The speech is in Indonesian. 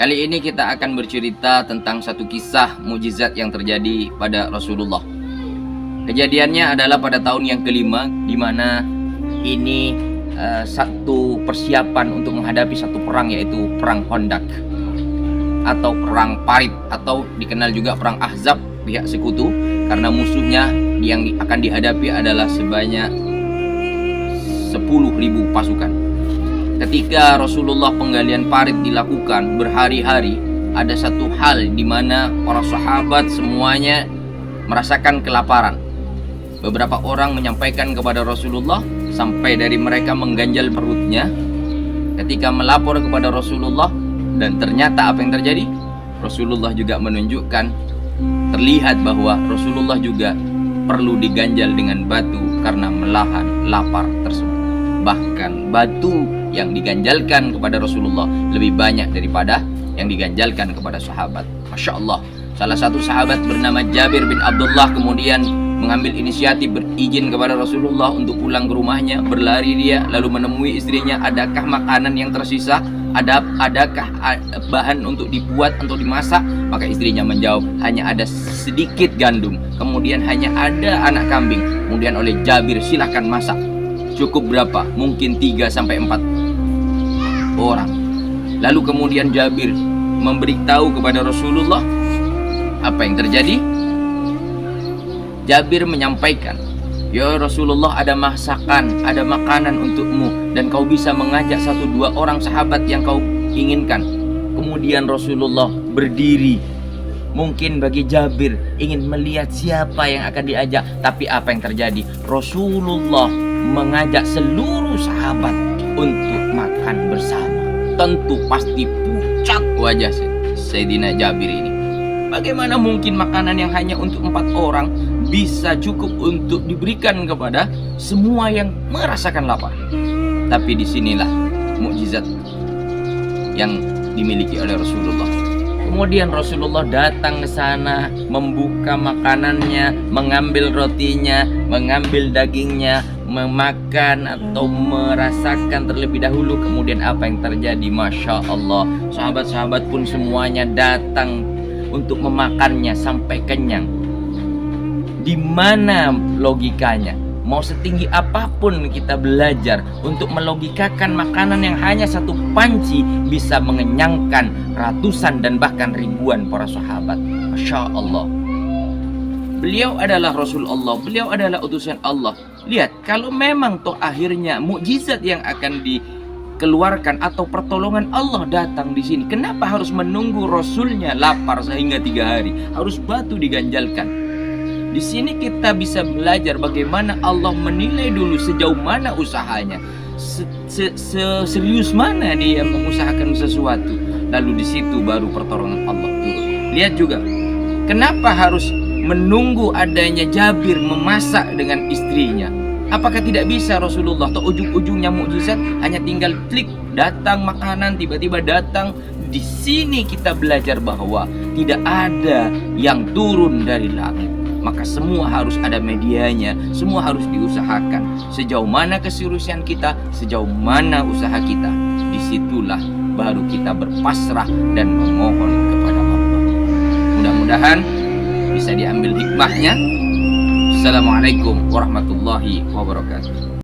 Kali ini kita akan bercerita tentang satu kisah mukjizat yang terjadi pada Rasulullah. Kejadiannya adalah pada tahun yang kelima, di mana ini satu persiapan untuk menghadapi satu perang, yaitu perang Khandaq atau perang Parit, atau dikenal juga perang Ahzab, pihak sekutu, karena musuhnya yang akan dihadapi adalah sebanyak 10.000 pasukan. Ketika Rasulullah penggalian parit dilakukan berhari-hari, ada satu hal di mana para sahabat semuanya merasakan kelaparan. Beberapa orang menyampaikan kepada Rasulullah sampai dari mereka mengganjal perutnya ketika melapor kepada Rasulullah, dan ternyata apa yang terjadi? Rasulullah juga menunjukkan, terlihat bahwa Rasulullah juga perlu diganjal dengan batu karena melahan lapar tersebut. Bahkan batu yang diganjalkan kepada Rasulullah lebih banyak daripada yang diganjalkan kepada sahabat. Masya Allah. Salah satu sahabat bernama Jabir bin Abdullah kemudian mengambil inisiatif berizin kepada Rasulullah untuk pulang ke rumahnya. Berlari dia lalu menemui istrinya, adakah makanan yang tersisa? Adakah bahan untuk dibuat, untuk dimasak? Maka istrinya menjawab, hanya ada sedikit gandum, kemudian hanya ada anak kambing. Kemudian oleh Jabir, silahkan masak. Cukup berapa? Mungkin 3-4 orang. Lalu kemudian Jabir memberitahu kepada Rasulullah apa yang terjadi. Jabir menyampaikan, ya Rasulullah, ada masakan, ada makanan untukmu, dan kau bisa mengajak 1-2 orang sahabat yang kau inginkan. Kemudian Rasulullah berdiri. Mungkin bagi Jabir ingin melihat siapa yang akan diajak, tapi apa yang terjadi? Rasulullah mengajak seluruh sahabat untuk makan bersama. Tentu pasti pucat wajah Sayyidina Jabir ini. Bagaimana mungkin makanan yang hanya untuk 4 orang bisa cukup untuk diberikan kepada semua yang merasakan lapar? Tapi disinilah mukjizat yang dimiliki oleh Rasulullah. Kemudian Rasulullah datang ke sana, membuka makanannya, mengambil rotinya, mengambil dagingnya, memakan atau merasakan terlebih dahulu. Kemudian apa yang terjadi? Masya Allah, sahabat-sahabat pun semuanya datang untuk memakannya sampai kenyang. Di mana logikanya? Mau setinggi apapun kita belajar untuk melogikakan makanan yang hanya satu panci bisa mengenyangkan ratusan dan bahkan ribuan para sahabat. Masya Allah. Beliau adalah Rasul Allah, beliau adalah utusan Allah. Lihat, kalau memang toh akhirnya mukjizat yang akan dikeluarkan atau pertolongan Allah datang di sini, kenapa harus menunggu Rasulnya lapar sehingga 3 hari? Harus batu diganjalkan. Di sini kita bisa belajar bagaimana Allah menilai dulu sejauh mana usahanya, serius mana dia mengusahakan sesuatu. Lalu di situ baru pertolongan Allah turun. Lihat juga, kenapa harus menunggu adanya Jabir memasak dengan istrinya? Apakah tidak bisa Rasulullah? Atau ujung-ujungnya mukjizat hanya tinggal klik, datang makanan, tiba-tiba datang. Di sini kita belajar bahwa tidak ada yang turun dari langit. Maka semua harus ada medianya, semua harus diusahakan. Sejauh mana keseriusan kita, sejauh mana usaha kita, disitulah baru kita berpasrah dan memohon kepada Allah. Mudah-mudahan bisa diambil hikmahnya. Assalamualaikum warahmatullahi wabarakatuh.